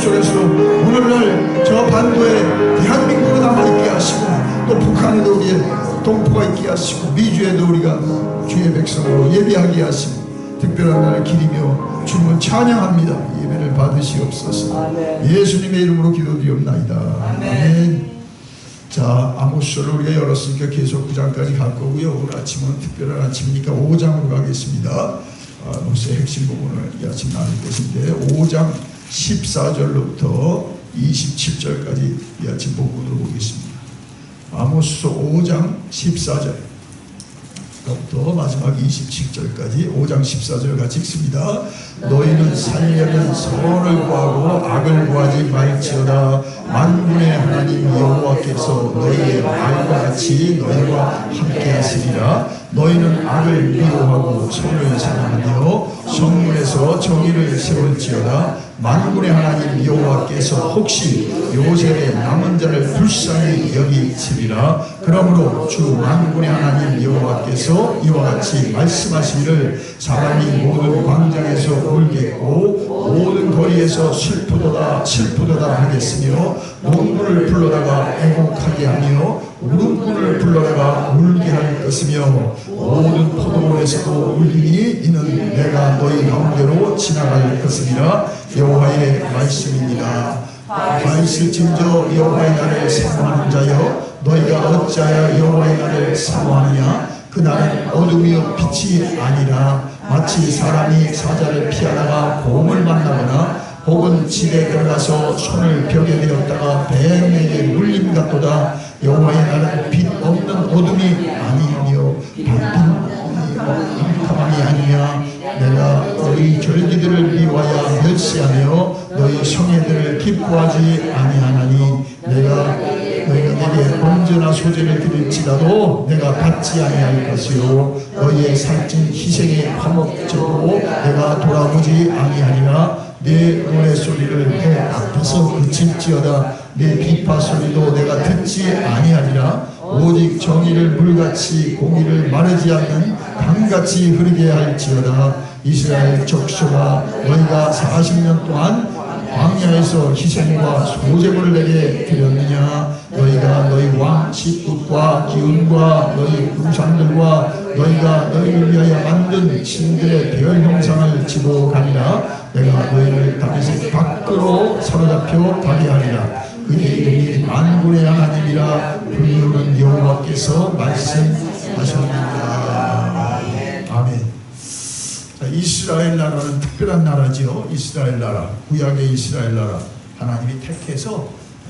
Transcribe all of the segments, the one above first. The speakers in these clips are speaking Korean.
속에서 오늘날 저 반도에 대한민국에 남아있게 하시고 또 북한에도 우리의 동포가 있게 하시고 미주에도 우리가 주의 백성으로 예배하게 하시고 특별한 날을 기리며 주님을 찬양합니다. 예배를 받으시옵소서. 예수님의 이름으로 기도드리옵나이다. 아멘. 자, 아모스를 우리가 열었으니까 계속 9장까지 갈 거고요. 오늘 아침은 특별한 아침이니까 5장으로 가겠습니다. 아모스의 핵심 부분을 이 아침 나눌 것인데 5장 14절로부터 27절까지 이 아침 본문으로 보겠습니다. 아모스 5장 14절 부터 마지막 27절까지 5장 14절 같이 읽습니다. 너희는 살려면 선을 구하고 악을 구하지 말지어다. 만군의 하나님 여호와께서 너희의 말과 같이 너희와 함께 하시리라. 너희는 악을 미워하고 선을 사랑하며 성문에서 정의를 세울지어다. 만군의 하나님 여호와께서 혹시 요셉의 남은 자를 불쌍히 여기시리라. 그러므로 주 만군의 하나님 여호와께서 이와 같이 말씀하시기를 사람이 모든 광장에서 울겠고 모든 거리에서 슬프도다 슬프도다 하겠으며 농부를 불러다가 애곡하게 하며 울음꾼을 불러다가 울게 할 것이며 모든 포도원에서도 울리니 이는 내가 너희 가운데로 지나갈 것이니라. 여호와의 말씀입니다. 말씀진저 여호와의 날을 사모하는 자여 너희가 어찌하여 여호와의 날을 사모하느냐. 그 날은 어둠이요 빛이 아니라 마치 사람이 사자를 피하다가 곰을 만나거나 혹은 집에 들어가서 손을 벽에 대었다가 뱀에게 물림 같도다. 여호와의 날은 빛 없는 어둠이 아니며 일감함이 아니냐. 내가 너희 절기들을 미워하여 멸시하며 너희 성회들을 기뻐하지 아니하나니 내가 너희가 내게 언제나 소재를 드릴지라도 내가 받지 아니할 것이요 너희의 살찐 희생의 화목제로 내가 돌아보지 아니하리라. 내 노래소리를 내 앞에서 그칠지어다. 내 비파 소리도 내가 듣지 아니하리라. 오직 정의를 물같이 공의를 마르지 않는 강같이 흐르게 할지어다. 이스라엘 족속아 너희가 40년 동안 광야에서 희생과 소제물을 내게 드렸느냐. 너희가 너희 왕 집국과 기운과 너희 우상들과 너희가 너희를 위하여 만든 신들의 별 형상을 지고 가니라. 내가 너희를 다윗의 밖으로 사로잡혀 가게 하리라. 그의 이름이 만군의 하나님이라. 불리우는 여호와께서 말씀하셨느니라. 아멘. 자, 이스라엘 나라는 특별한 나라지요. 이스라엘 나라, 구약의 이스라엘 나라. 하나님이 택해서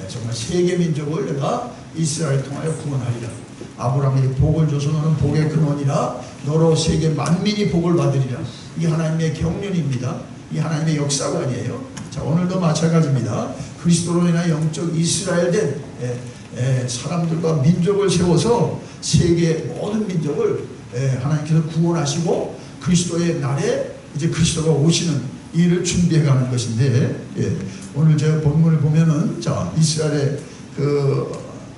정말 세계 민족을 내가 이스라엘 통하여 구원하리라. 아브라함에게 복을 줘서 너는 복의 근원이라. 너로 세계 만민이 복을 받으리라. 이게 하나님의 경륜입니다. 이 하나님의 역사관이에요. 자, 오늘도 마찬가지입니다. 그리스도로 인하여 영적 이스라엘 된 사람들과 민족을 세워서 세계 모든 민족을 하나님께서 구원하시고 그리스도의 날에 이제 그리스도가 오시는 일을 준비해가는 것인데, 오늘 제가 본문을 보면은 자, 이스라엘의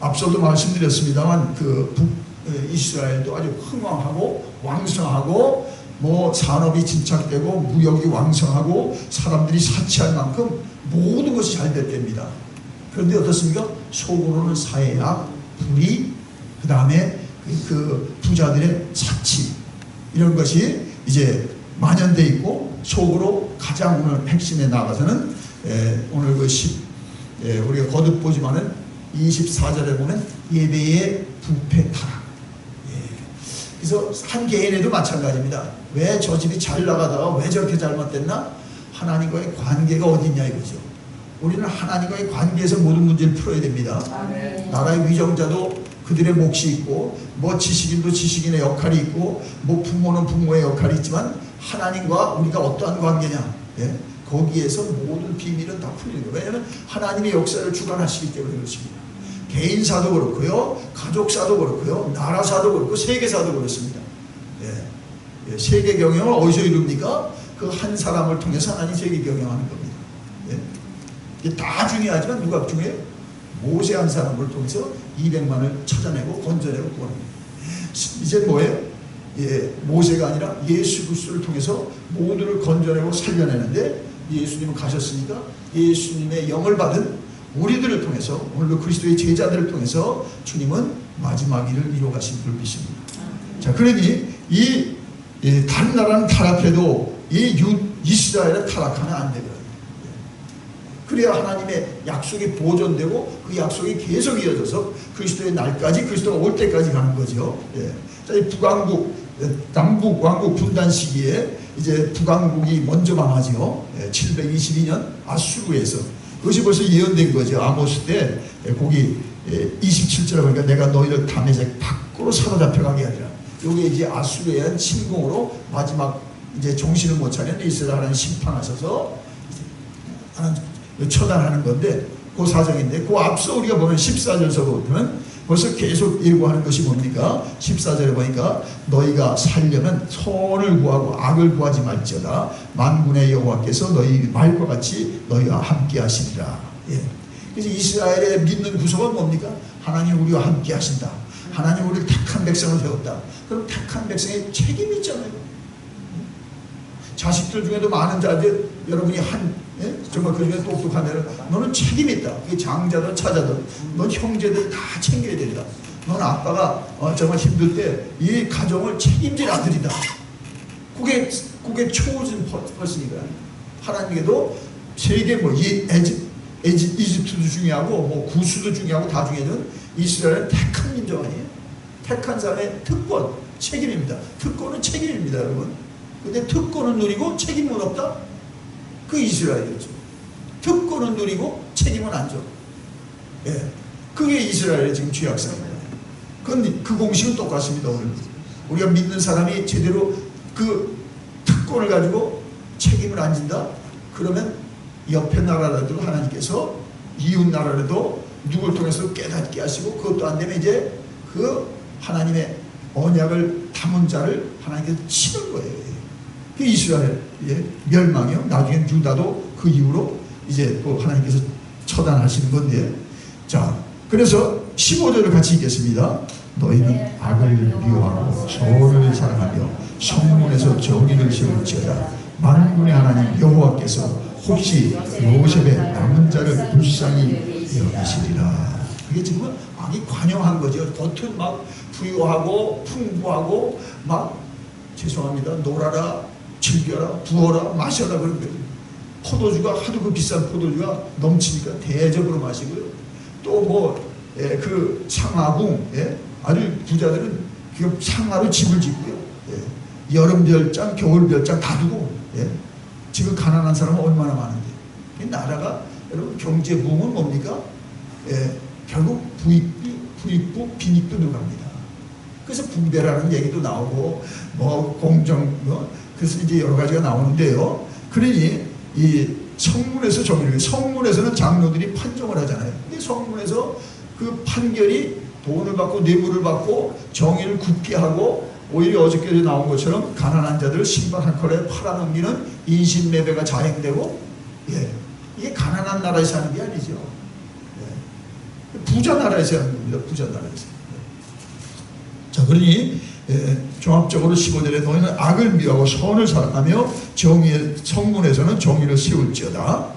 앞서도 말씀드렸습니다만 이스라엘도 아주 흥왕하고 왕성하고 산업이 진착되고 무역이 왕성하고 사람들이 사치할 만큼 모든 것이 잘 됐답니다. 그런데 어떻습니까? 속으로는 사해악, 불의, 그 다음에 부자들의 사치 이런 것이 이제 만연돼 있고 속으로 가장 오늘 핵심에 나가서는 오늘 우리가 거듭 보지만은 24절에 보면 예배의 부패 타락. 그래서 한 개인에도 마찬가지입니다. 왜 저 집이 잘 나가다가 왜 저렇게 잘못됐나? 하나님과의 관계가 어딨냐 이거죠. 우리는 하나님과의 관계에서 모든 문제를 풀어야 됩니다. 아멘. 나라의 위정자도 그들의 몫이 있고 지식인도 지식인의 역할이 있고 부모는 부모의 역할이 있지만 하나님과 우리가 어떠한 관계냐, 거기에서 모든 비밀은 다 풀리는 거예요. 왜냐하면 하나님의 역사를 주관하시기 때문에 그렇습니다. 개인사도 그렇고요, 가족사도 그렇고요, 나라사도 그렇고 세계사도 그렇습니다. 세계 경영을 어디서 이룹니까? 그 한 사람을 통해서 하나님 세계 경영하는 겁니다. 이게 다 중요하지만 누가 중요해요? 모세 한 사람을 통해서 200만을 찾아내고 건져내고 구원합니다. 이제 뭐예요? 모세가 아니라 예수 그리스도를 통해서 모두를 건져내고 살려내는데 예수님은 가셨으니까 예수님의 영을 받은 우리들을 통해서, 오늘도 그리스도의 제자들을 통해서 주님은 마지막 일을 이루어가신 불빛입니다. 자, 그러니 이 다른 나라는 타락해도 이스라엘은 타락하면 안 되거든요. 그래야 하나님의 약속이 보존되고 그 약속이 계속 이어져서 그리스도의 날까지, 그리스도가 올 때까지 가는 거죠. 자, 이 남북 왕국 분단 시기에 이제 북왕국이 먼저 망하죠. 722년 아수르에서. 그것이 벌써 예언된 거죠. 아모스 때 거기 27절에 보니까 내가 너희를 다메섹 밖으로 사로잡혀가게 하리라. 이게 이제 아수르에 의한 침공으로 마지막 이제 정신을 못 차리는 이스라엘 하나님 심판하셔서 처단하는 건데, 그 사정인데, 그 앞서 우리가 보면 14절서부터는 벌써 계속 예고하는 것이 뭡니까? 14절에 보니까 너희가 살려면 선을 구하고 악을 구하지 말지어다. 만군의 여호와께서 너희 말과 같이 너희와 함께 하시리라. 그래서 이스라엘의 믿는 구속은 뭡니까? 하나님 우리와 함께 하신다. 하나님 우리를 택한 백성을 세웠다. 그럼 택한 백성의 책임이 있잖아요. 자식들 중에도 많은 자들, 여러분이 정말 그 중에 똑똑하면 너는 책임이 있다. 그게 장자든 차자든 넌 형제들 다 챙겨야 된다. 넌 아빠가 정말 힘들 때 이 가정을 책임질 아들이다. 그게 초진 퍼스니까 하나님께도 세계 이집트도 중요하고 구스도 중요하고 다 중요하든 이스라엘은 택한 민족 아니에요. 택한 사람의 특권, 책임입니다. 특권은 책임입니다, 여러분. 근데 특권은 누리고 책임은 없다? 그 이스라엘이었죠. 특권은 누리고 책임은 안 줘. 그게 이스라엘의 지금 죄악사입니다. 그 공식은 똑같습니다. 오늘 우리가 믿는 사람이 제대로 그 특권을 가지고 책임을 안 진다? 그러면 옆에 나라라도 하나님께서 이웃 나라라도 누굴 통해서 깨닫게 하시고, 그것도 안 되면 이제 그 하나님의 언약을 담은 자를 하나님께서 치는 거예요. 그 이스라엘 멸망이요. 나중에 유다도 그 이후로 이제 또 하나님께서 처단하시는 건데, 자, 그래서 15절을 같이 읽겠습니다. 너희는 악을 미워하고 선을 사랑하며 성문에서 정의를 세울지어다. 만군의 하나님 여호와께서 혹시 요셉의 남은 자를 불쌍히 여기시리라. 그게 지금 악이 관영한 거죠. 겉은 막 부유하고 풍부하고 막 죄송합니다. 놀아라, 즐겨라, 부어라, 마셔라 그런 거예요. 포도주가 하도 그 비싼 포도주가 넘치니까 대접으로 마시고요. 또 그 상하궁, 아주 부자들은 그 상하로 집을 짓고요. 여름 별장, 겨울 별장 다 두고, 지금 가난한 사람은 얼마나 많은데. 이 나라가 여러분 경제 부흥은 뭡니까? 결국 부익부 빈익도 늘어납니다. 그래서 분배라는 얘기도 나오고 공정 그래서 이제 여러 가지가 나오는데요. 그러니 이 성문에서 정의를, 성문에서는 장로들이 판정을 하잖아요. 근데 성문에서 그 판결이 돈을 받고 뇌물을 받고 정의를 굳게 하고, 오히려 어저께도 나온 것처럼 가난한 자들을 신발 한 컬에 팔아넘기는 인신매매가 자행되고, 이게 가난한 나라에서 하는 게 아니죠. 부자 나라에서 하는 겁니다. 부자 나라에서. 자, 그러니 종합적으로 15절에 너희는 악을 미워하고 선을 사랑하며 성문에서는 정의를 세울지어다.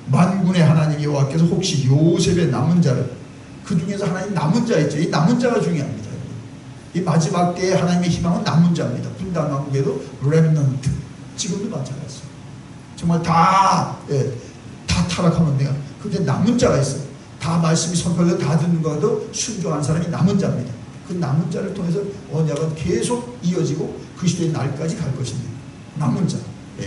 만군의 하나님 여호와께서 혹시 요셉의 남은 자를, 그 중에서 하나님 남은 자 있죠. 이 남은 자가 중요합니다. 이 마지막 때의 하나님의 희망은 남은 자입니다. 분단 왕국에도 렘넌트, 지금도 마찬가지예요. 정말 다 타락하면 내가 근데 남은 자가 있어요. 다 말씀이 선포되고 다 듣는 것도 순종한 사람이 남은 자입니다. 그 남은 자를 통해서 언약은 계속 이어지고 그리스도의 날까지 갈 것입니다. 남은 자,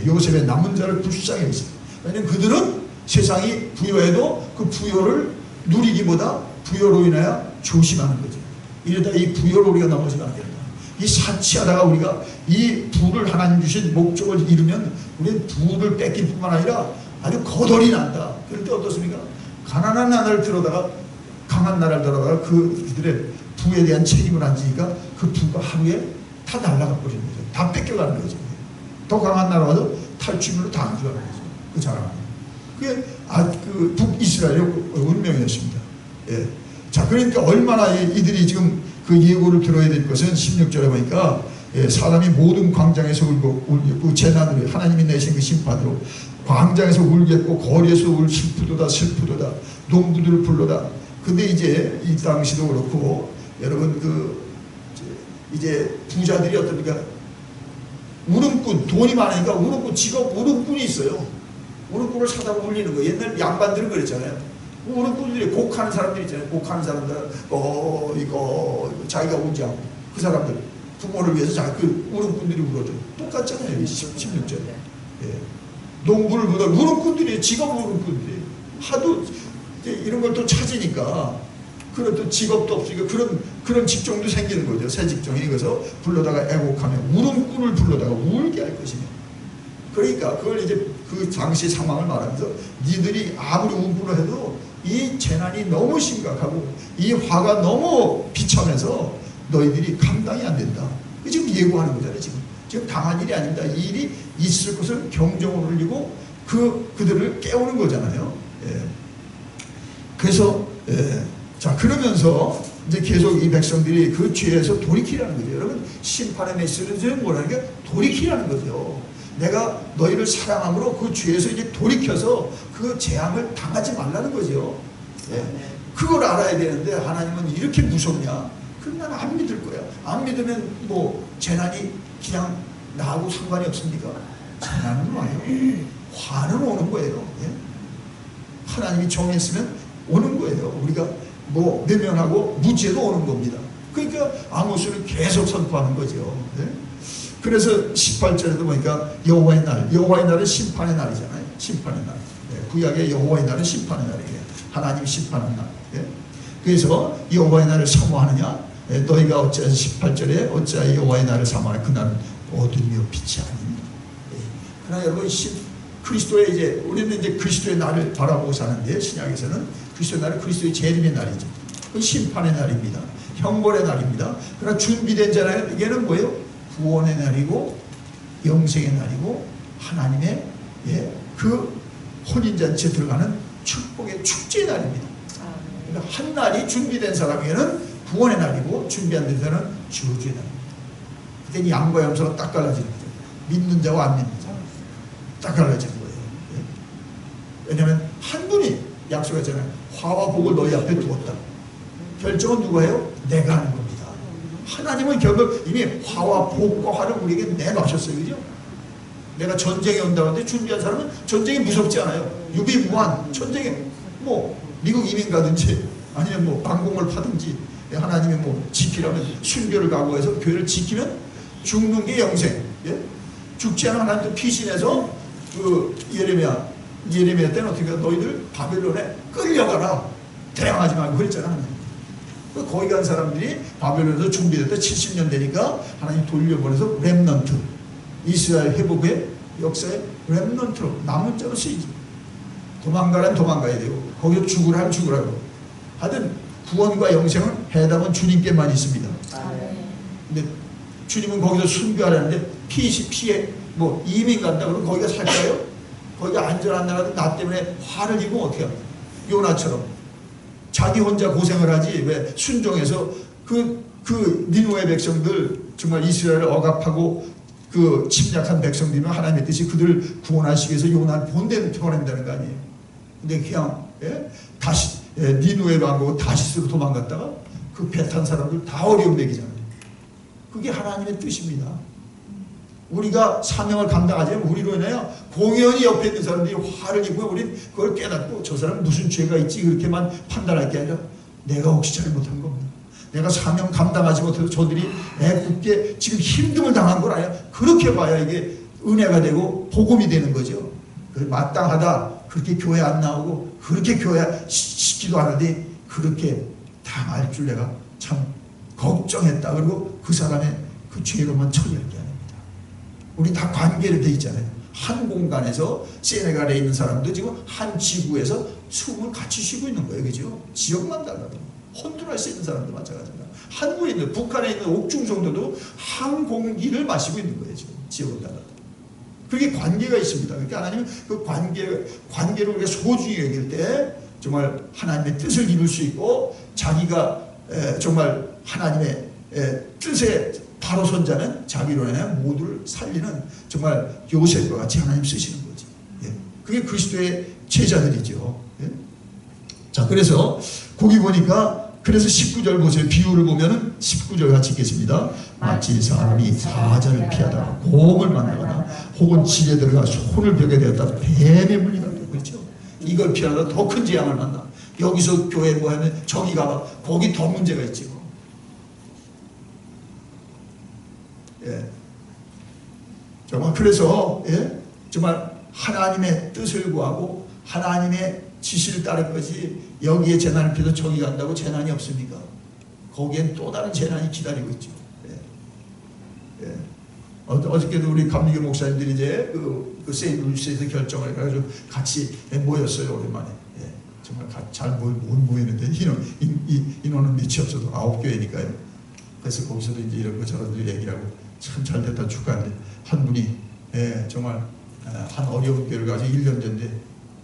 요셉의 남은 자를 불쌍히 여기십니다. 왜냐하면 그들은 세상이 부여해도 그 부여를 누리기보다 부여로 인하여 조심하는 거죠. 이러다 이 부여로 우리가 넘어지면 안 된다. 이 사치하다가 우리가 이 부를 하나님 주신 목적을 이루면 우리는 부를 뺏길 뿐만 아니라 아주 거덜이 난다. 그럴 때 어떻습니까? 가난한 나라를 들어다가 강한 나라를 들어다가 그들의 부에 대한 책임을 안 지니까 그 부가 하루에 다 날아가 버리는 거죠. 다 뺏겨가는 거죠. 더 강한 나라도 탈취물로 다 안 들어가는 거죠. 그 자랑. 그게 그 북이스라엘의 운명이었습니다. 자, 그러니까 얼마나 이들이 지금 그 예고를 들어야 될 것은 16절에 보니까 사람이 모든 광장에서 울고 재난으로 하나님이 내신 그 심판으로 광장에서 울겠고 거리에서 슬프도다 슬프도다 농부들을 불러다. 근데 이제 이 당시도 그렇고 여러분 이제 부자들이 어떻습니까? 울음꾼, 돈이 많으니까 울음꾼, 직업 울음꾼이 있어요. 울음꾼을 사다 울리는 거예요. 옛날 양반들은 그랬잖아요. 울음꾼들이 곡하는 사람들 있잖아요. 곡하는 사람들, 이거 자기가 울지 않고 그 사람들 부모를 위해서 그 울음꾼들이 울어줘. 똑같잖아요. 16절에. 예. 농부를 불러 울음꾼들이 직업 울음꾼들이 하도 이런 걸 또 찾으니까 그런 또 직업도 없으니까 그런 직종도 생기는 거죠. 새 직종이. 그래서 불러다가 애곡하며 울음꾼을 불러다가 울게 할 것이며. 그러니까 그걸 이제 그 당시 상황을 말하면서 니들이 아무리 울음꾼을 해도 이 재난이 너무 심각하고 이 화가 너무 비참해서 너희들이 감당이 안 된다. 지금 예고하는 거잖아요. 지금 당한 일이 아닙니다. 이 일이 있을 것을 경종을 울리고 그들을 깨우는 거잖아요. 예. 그래서 자 그러면서 이제 계속 이 백성들이 그 죄에서 돌이키라는 거죠. 여러분 심판의 메시지는 뭐라는 게 돌이키라는 거죠. 내가 너희를 사랑함으로 그 죄에서 이제 돌이켜서 그 재앙을 당하지 말라는 거죠. 예. 그걸 알아야 되는데 하나님은 이렇게 무섭냐? 그럼 난 안 믿을 거야. 안 믿으면 뭐 재난이 그냥 나하고 상관이 없습니까? 재난은 와요. 화는 오는 거예요. 예? 하나님이 정했으면 오는 거예요. 우리가 뭐 내면하고 무죄도 오는 겁니다. 그러니까 아모스를 계속 선포하는 거죠. 예? 그래서 18절에도 보니까 여호와의 날은 심판의 날이잖아요. 심판의 날. 예? 구약의 여호와의 날은 심판의 날이에요. 하나님 심판하는 날. 예? 그래서 여호와의 날을 사모하느냐? 예? 너희가 어찌하여 18절에 어찌하여 여호와의 날을 사모하느냐? 그날은 어둠이요 빛이 아닙니다. 예? 그러나 여러분 그리스도의 이제 우리는 이제 그리스도의 날을 바라보고 사는데 신약에서는 그리스도의 날은 그리스도의 재림의 날이죠. 그 심판의 날입니다. 형벌의 날입니다. 그러나 준비된 자는 이게는 뭐예요? 구원의 날이고 영생의 날이고 하나님의 그 혼인잔치에 들어가는 축복의 축제의 날입니다. 그러니까 한 날이 준비된 사람에게는 구원의 날이고 준비 안 된 사람은 저주의 날입니다. 그때는 양과 염소가 딱 갈라지는 거죠. 믿는 자와 안 믿는 자 딱 갈라지는 거예요. 왜냐하면 한 분이 약속했잖아요. 화와 복을 너희 앞에 두었다. 결정은 누가 해요? 내가 하는 겁니다. 하나님은 결국 이미 화와 복과 화를 우리에게 내놓으셨어요. 그죠? 내가 전쟁에 온다고 하는데 준비한 사람은 전쟁이 무섭지 않아요. 유비무한 전쟁에 뭐 미국 이민 가든지 아니면 뭐 방공을 파든지 하나님이 뭐 지키라면 순교를 각오해서 교회를 지키면 죽는 게 영생. 예? 죽지 않은 하나님도 피신해서 그 예레미야 때는 어떻게 너희들 바벨론에 끌려가라. 대항하지 말고 그랬잖아. 거기 간 사람들이 바벨론에서 준비됐다 70년 되니까 하나님 돌려보내서 렘넌트 이스라엘 회복의 역사의 렘넌트로 남은 자로 쓰이지. 도망가라면 도망가야 되고 거기서 죽으라면 죽으라고. 하여튼 구원과 영생은 해답은 주님께만 있습니다. 근데 주님은 거기서 순교하라는데 피해 뭐 이민 간다 그러면 거기가 살까요? 거기가 안전한 나라도 나 때문에 화를 입으면 어떻게 합니까? 요나처럼 자기 혼자 고생을 하지 왜 순종해서 그 니누의 백성들 정말 이스라엘을 억압하고 그 침략한 백성들이면 하나님의 뜻이 그들을 구원하시기 위해서 요나를 보낸다는 거 아니에요. 근데 그냥 다시 니누에로 안 가고 다시스로 도망갔다가 그 배 탄 사람들 다 어려움 되기잖아요. 그게 하나님의 뜻입니다. 우리가 사명을 감당하지 않으면 우리로 인하여 공연히 옆에 있는 사람들이 화를 입고 우린 그걸 깨닫고 저 사람 무슨 죄가 있지 그렇게만 판단할 게 아니라 내가 혹시 잘못한 겁니다. 내가 사명 감당하지 못해서 저들이 애굽게 지금 힘듦을 당한 건 아니야. 그렇게 봐야 이게 은혜가 되고 복음이 되는 거죠. 마땅하다. 그렇게 교회 안 나오고 그렇게 교회 시키도 않는데 그렇게 당할 줄 내가 참 걱정했다. 그리고 그 사람의 그 죄로만 처리할 게 아닙니다. 우리 다 관계로 돼 있잖아요. 한 공간에서 세네갈에 있는 사람도 지금 한 지구에서 숨을 같이 쉬고 있는 거예요. 그죠? 지역만 달라도. 혼돈할수 있는 사람도 마찬가지입니다. 한국에 있는, 북한에 있는 옥중성도도 한 공기를 마시고 있는 거예요. 지금 지역은 달라도. 그게 관계가 있습니다. 그러니까 하나님은 그 관계를 우리가 소중히 여길 때 정말 하나님의 뜻을 이룰 수 있고 자기가 정말 하나님의 뜻에 바로 손자는 자기로 인해 모두를 살리는 정말 요셉과 같이 하나님 쓰시는 거지. 예. 그게 그리스도의 제자들이죠. 예. 자, 그래서 거기 보니까 그래서 19절 보세요. 비유를 보면은 19절 같이 읽겠습니다. 마치 사람이 사자를 피하다가 곰을 만나거나 혹은 집에 들어가 손을 벽에 대었다 뱀에 물리다. 그렇죠? 이걸 피하다 더 큰 재앙을 만나. 여기서 교회 뭐 하면 저기 가봐. 거기 더 문제가 있지. 예. 정말 그래서 예? 정말 하나님의 뜻을 구하고 하나님의 지시를 따른 것이 여기에 재난을 피해서 저기 간다고 재난이 없습니까? 거기엔 또 다른 재난이 기다리고 있죠. 예. 예. 어저께도 우리 감리교 목사님들이 이제 그 세이브 루시에서 결정을 해가지고 같이 모였어요. 오랜만에. 예. 정말 잘 못 모이는데 인원은 밑이 없어도 9교회니까요. 그래서 거기서도 이제 이런 거 저런 얘기를 하고 참 잘됐다 축하하는데 한 분이 예, 정말 한 어려운 교회를 가서 1년 전인데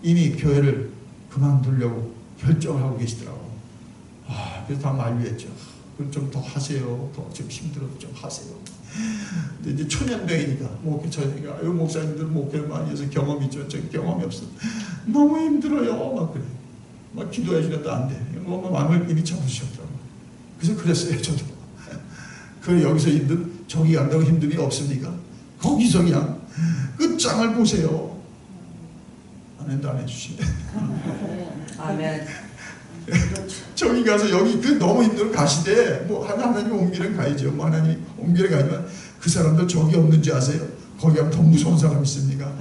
이미 교회를 그만두려고 결정을 하고 계시더라고요. 그래서 다 만류했죠. 그럼 좀 더 하세요. 더 좀 힘들어도 좀 하세요. 근데 이제 초년병이니까 목회자니까 목사님들 목회를 많이 해서 경험이 있죠. 저 경험이 없어. 너무 힘들어요. 막 그래. 막 기도해 주려도 안 돼. 너무 마음을 이미 접으셨더라고요. 그래서 그랬어요. 저도. 그 여기서 힘든 저기 간다고 힘듦이 없습니까? 거기서 그냥 끝장을 보세요. 아멘도 안 해주시네. 아멘. 저기 가서 여기 그 너무 힘들어 가시되 뭐 하나님 옮기는 가야죠. 뭐 하나님 옮기는 가지만 그 사람들 저기 없는지 아세요? 거기 가면 더 무서운 사람 있습니까?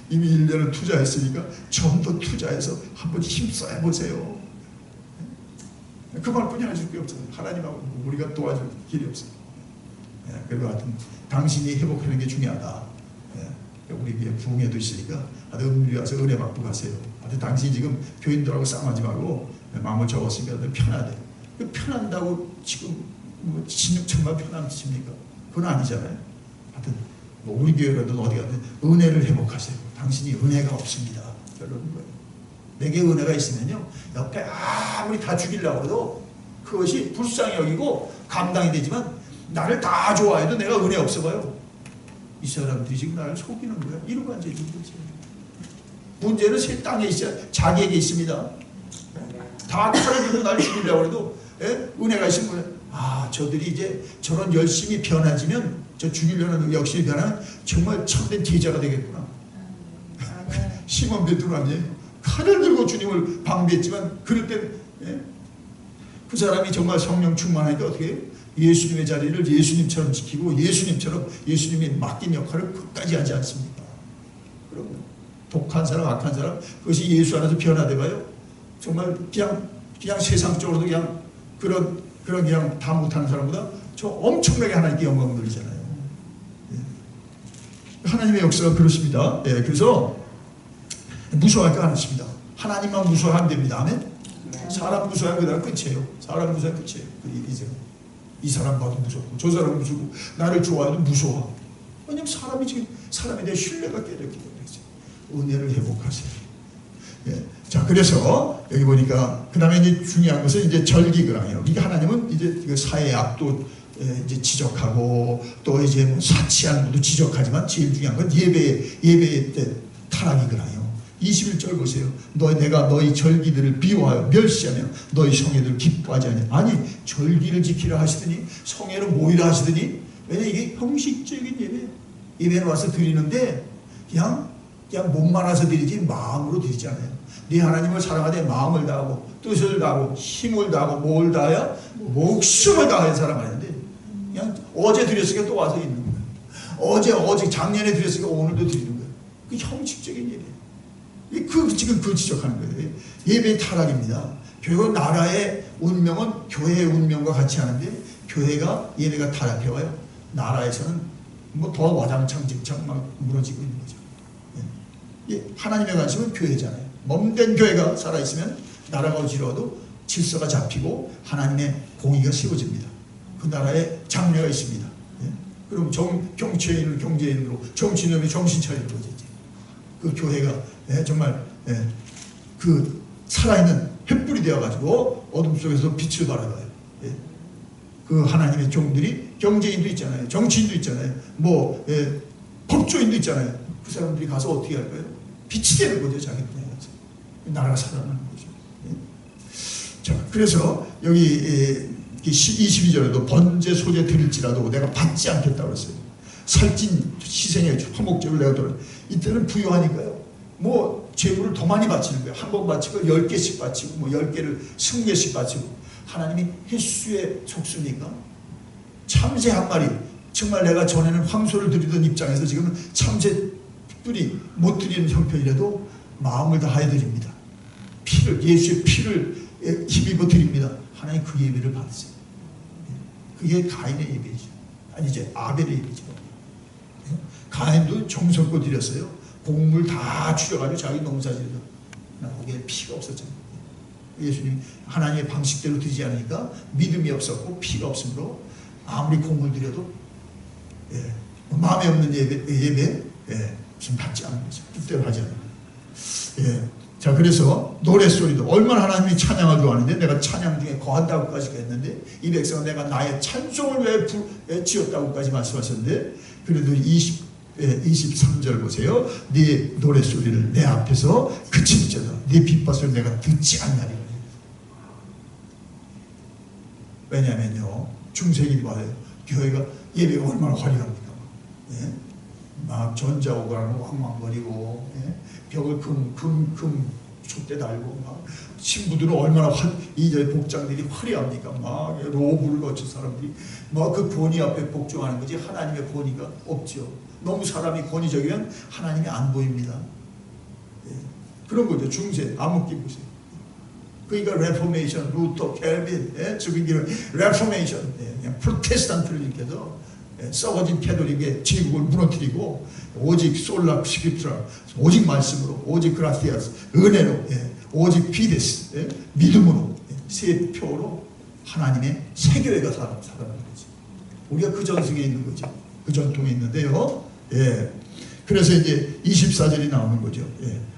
이미 1년을 투자했으니까 좀 더 투자해서 한번 힘써야 보세요. 그 말뿐이 하실 게 없어요. 하나님하고 우리가 도와줄 길이 없어요. 예, 그리고 하여튼 당신이 회복하는 게 중요하다. 예, 우리 위에 부흥회도 있으니까 아주 은밀히 와서 은혜 받고 가세요. 하여튼 당신이 지금 교인들하고 싸움하지 말고 마음을 접었으니까 편하대. 편한다고 지금 뭐 16천만 편함치십니까? 그건 아니잖아요. 하여튼 뭐 우리 교회라도 어디 가든 은혜를 회복하세요. 당신이 은혜가 없습니다. 결론은 거예요. 내게 은혜가 있으면요 옆에 아무리 다 죽이려고 해도 그것이 불쌍히 여기고 감당이 되지만 나를 다 좋아해도 내가 은혜 없어 봐요. 이 사람들이 지금 나를 속이는 거야. 이러고 앉아있는 거지. 문제는 새 땅에 있어야 자기에게 있습니다. 다 사람들도 나를 죽이려고 해도 은혜가 있으면 거예요. 저들이 이제 저런 열심히 변화지면 저 죽이려는 열심히 변하면 정말 참된 제자가 되겠구나. 시몬 베드로 아니에요. 칼을 들고 주님을 방비했지만 그럴 때 그 사람이 정말 성령 충만하니까 어떻게 해요? 예수님의 자리를 예수님처럼 지키고 예수님이 맡긴 역할을 끝까지 하지 않습니까? 그럼 독한 사람, 악한 사람 그것이 예수 안에서 변화돼 봐요. 정말 그냥 세상적으로도 그런 그냥 다 못하는 사람보다 저 엄청나게 하나님께 영광을 돌리잖아요. 하나님의 역사가 그렇습니다. 그래서 무서워할 거 않습니다. 하나님만 무서워하면 됩니다. 아멘? 사람 무서워하면 그다음 끝이에요. 사람 무서워하면 끝이에요. 이 사람 봐도 무섭고 저 사람 무섭고 나를 좋아해도 무서워. 왜냐면 사람이 지금 사람에 대해 신뢰가 깨졌기 때문에 은혜를 회복하세요. 자, 그래서 여기 보니까 그 다음에 이제 중요한 것은 이제 절기거랑이에요. 이게 하나님은 이제 그 사회의 악도 이제 지적하고 또 이제 뭐 사치하는 것도 지적하지만 제일 중요한 건 예배 때 타락이거랑요. 21절 보세요. 내가 너희 절기들을 비워하여 멸시하며 너희 성회들을 기뻐하지 않냐. 아니 절기를 지키라 하시더니 성회를 모이라 하시더니 왜냐 이게 형식적인 예배는 와서 드리는데 그냥 몸만 와서 드리지 마음으로 드리지 않아요. 네 하나님을 사랑하되 마음을 다하고 뜻을 다하고 힘을 다하고 뭘 다하여 목숨을 다하여 사랑하는데 그냥 어제 드렸으니까 또 와서 있는 거예요. 어제 작년에 드렸으니까 오늘도 드리는 거예요. 그 형식적인 예배. 지금 그 지적하는 거예요. 예배의 타락입니다. 결국 나라의 운명은 교회의 운명과 같이 하는데 교회가 예배가 타락해와요. 나라에서는 뭐 더 와장창직창 막 무너지고 있는 거죠. 하나님의 관심은 교회잖아요. 몸된 교회가 살아있으면 나라가 어지러워도 질서가 잡히고 하나님의 공의가 세워집니다. 그 나라에 장래가 있습니다. 그럼 경제인은 경제인으로 정치인은 정신 차리는 거죠. 그 교회가 정말 그 살아있는 횃불이 되어가지고 어둠 속에서 빛을 발하여요. 그 하나님의 종들이 경제인도 있잖아요. 정치인도 있잖아요. 뭐 법조인도 있잖아요. 그 사람들이 가서 어떻게 할까요? 빛이 되는 거죠. 자기 분야에 가서. 나라가 살아나는 거죠. 자, 그래서 여기 22절에도 번제 소제 드릴지라도 내가 받지 않겠다고 했어요. 살찐 희생의 화목제를 내가 돌아. 이때는 부유하니까요. 뭐 제물을 더 많이 바치는 거예요. 한 번 바치고 10개씩 바치고 뭐 10개를 20개씩 바치고. 하나님이 횟수에 속수니까 참새 한 마리, 정말 내가 전에는 황소를 드리던 입장에서 지금은 참새뿐이 못 드리는 형편이라도 마음을 다해 드립니다. 피를, 예수의 피를 힘입어 드립니다. 하나님 그 예배를 받으세요. 그게 가인의 예배죠. 아니죠, 아벨의 예배죠. 가인도 정성껏 드렸어요. 곡물 다 추려가지고 자기 농사지에서 거기에 피가 없었잖아요. 예수님 하나님의 방식대로 드리지 않으니까 믿음이 없었고 피가 없으므로 아무리 공을 드려도 마음에 없는 예배 무슨 받지 않는 거죠. 뜻대로 하지 않는 거예요. 자, 그래서 노랫소리도 얼마나 하나님이 찬양을 좋아하는데 내가 찬양 중에 거한다고까지 했는데 이 백성은 내가 나의 찬송을 왜 지었다고까지 말씀하셨는데 그래도 23절 보세요. 네 노랫소리를 내 앞에서 그칠지어다 네 빛밭을 내가 듣지 않나리라. 왜냐면요, 중세기도 봐요. 교회가 예배가 얼마나 화려합니까? 막 전자오가는 왕왕거리고 벽을 금 촛대 달고 막 신부들은 얼마나 이제 복장들이 화려합니까? 막 로브를 거친 사람들이 막 그 권위 앞에 복종하는 거지 하나님의 권위가 없죠. 너무 사람이 권위적이면 하나님이 안 보입니다. 그런 거죠. 중세 암흑기 보세요. 그러니까 레포메이션, 루터, 켈빈, 즉위기는 레포메이션, 그냥 프로테스탄트를 일으켜서 썩어진 캐톨릭의 제국을 무너뜨리고 오직 솔라 스크립트라, 오직 말씀으로, 오직 그라티아스, 은혜로, 오직 피데스, 믿음으로, 세 표로 하나님의 세교회가 살아나는 거지. 우리가 그 전승에 있는 거죠. 그 전통에 있는데요. 그래서 이제 24절이 나오는 거죠.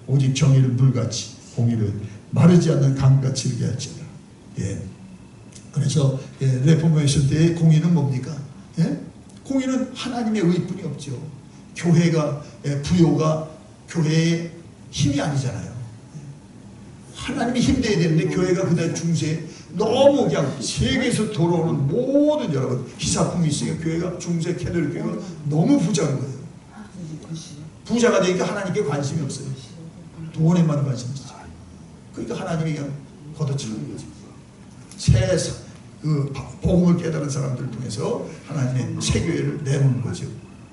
오직 정의를 물같이, 공의를 마르지 않는 강같이 이르게 할지어다. 그래서 레포메이션 때의 공의는 뭡니까? 공의는 하나님의 의뿐이 없죠. 교회가 부요가 교회의 힘이 아니잖아요. 하나님이 힘내야 되는데 교회가 그날 중세 너무 그냥 세계에서 돌아오는 모든 여러분 희사품이 있으니까 교회가 중세 캐톨릭 교회가 너무 부자인 거예요. 부자가 되니까 하나님께 관심이 없어요. 돈에만 관심이 있어요. 그러니까 하나님이 그냥 걷어차는 거죠. 그 복음을 깨달은 사람들을 통해서 하나님의 세교회를 내놓는 거죠.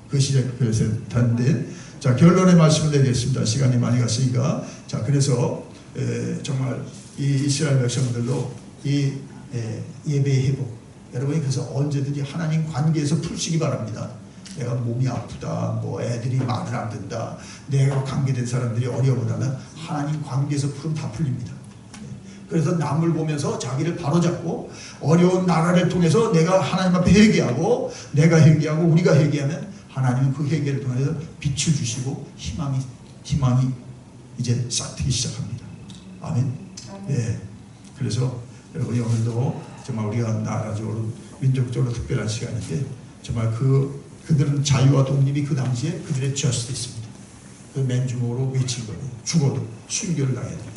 그 시대 그래서 단데 자 결론의 말씀을 내겠습니다. 시간이 많이 갔으니까 자 그래서 정말 이 이스라엘 백성들도 이 예배의 회복 여러분이 그래서 언제든지 하나님 관계에서 풀시기 바랍니다. 내가 몸이 아프다, 뭐 애들이 말을 안 듣는다, 내가 관계된 사람들이 어려워하면 하나님 관계에서 풀면 다 풀립니다. 그래서 남을 보면서 자기를 바로잡고 어려운 나라를 통해서 내가 하나님 앞에 회개하고 내가 회개하고 우리가 회개하면 하나님은 그 회개를 통해서 빛을 주시고 희망이 이제 싹트기 시작합니다. 아멘. 그래서 여러분이 오늘도 정말 우리가 나라적으로 민족적으로 특별한 시간인데 정말 그들은 자유와 독립이 그 당시에 그들의 저스티스입니다. 그 맨주먹으로 외친 거예요. 죽어도 순교를 당해야 됩니다.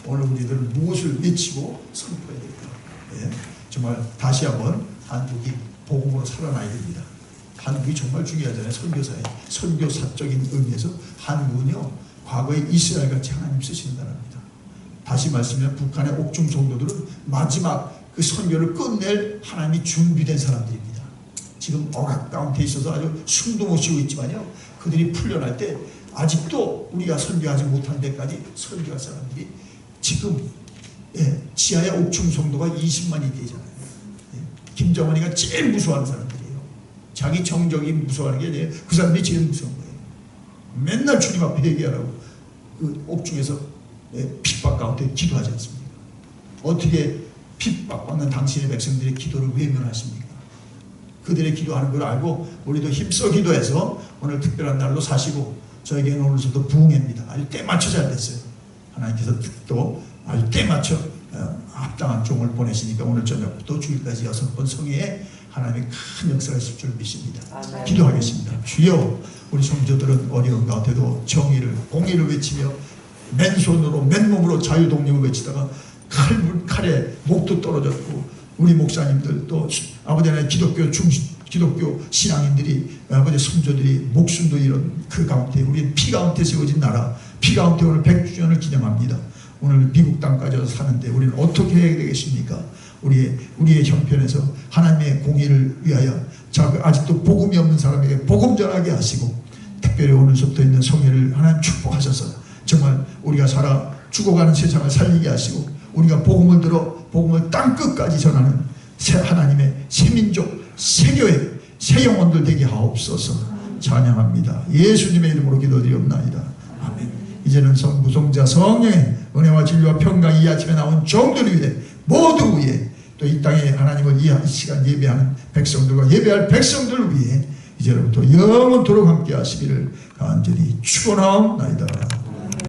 오늘 우리들은 무엇을 외치고 선포해야 될까? 정말 다시 한번 한국이 복음으로 살아나야 됩니다. 한국이 정말 중요하잖아요. 선교사적인 의미에서 한국은요 과거에 이스라엘같이 하나님 쓰시는 나라입니다. 다시 말씀하면 북한의 옥중 성도들은 마지막 그 선교를 끝낼 하나님이 준비된 사람들입니다. 지금 억압 가운데 있어서 아주 숨도 못 쉬고 있지만요 그들이 풀려날 때 아직도 우리가 선교하지 못한 데까지 선교할 사람들이 지금 지하의 옥중 성도가 20만이 되잖아요. 김정은이가 제일 무서워하는 사람들이에요. 자기 정적이 무서워하는 게 아니에요. 그 사람들이 제일 무서운 거예요. 맨날 주님 앞에 얘기하라고 그 옥중에서 핍박 가운데 기도하지 않습니까? 어떻게 핍박받는 당신의 백성들의 기도를 외면하십니까? 그들의 기도하는 걸 알고 우리도 힘써 기도해서 오늘 특별한 날로 사시고 저에게는 오늘부터 부흥회입니다. 아주 때 맞춰 잘 됐어요. 하나님께서 또 아주 때 맞춰 합당한 종을 보내시니까 오늘 저녁부터 주일까지 6번 성회에 하나님의 큰 역사가 있을 줄 믿습니다. 아멘. 기도하겠습니다. 주여, 우리 성도들은 어려운 가운데도 정의를, 공의를 외치며 맨손으로 맨몸으로 자유독립을 외치다가 칼에 목도 떨어졌고, 우리 목사님들 또 아버지 하나님 기독교 신앙인들이, 아버지 성도들이 목숨도 잃은 그 가운데 우리 피 가운데 세워진 나라, 피 가운데 오늘 100주년을 기념합니다. 오늘 미국 땅까지 와서 사는데 우리는 어떻게 해야 되겠습니까? 우리의 형편에서 하나님의 공의를 위하여 아직도 복음이 없는 사람에게 복음 전하게 하시고, 특별히 오늘부터 있는 성회를 하나님 축복하셔서 정말 우리가 죽어가는 세상을 살리게 하시고, 우리가 복음을 들어 복음을 땅 끝까지 전하는 하나님의 새민족, 새교회, 새 영혼들 되게 하옵소서. 찬양합니다. 예수님의 이름으로 기도드리옵나이다. 아멘. 이제는 무성자 성령의 은혜와 진리와 평강이 이 아침에 나온 종들 위해, 모두 위해, 또 이 땅에 하나님을 이 시간 예배하는 백성들과 예배할 백성들을 위해 이제부터 영원토록 함께 하시기를 간절히 축원하옵나이다.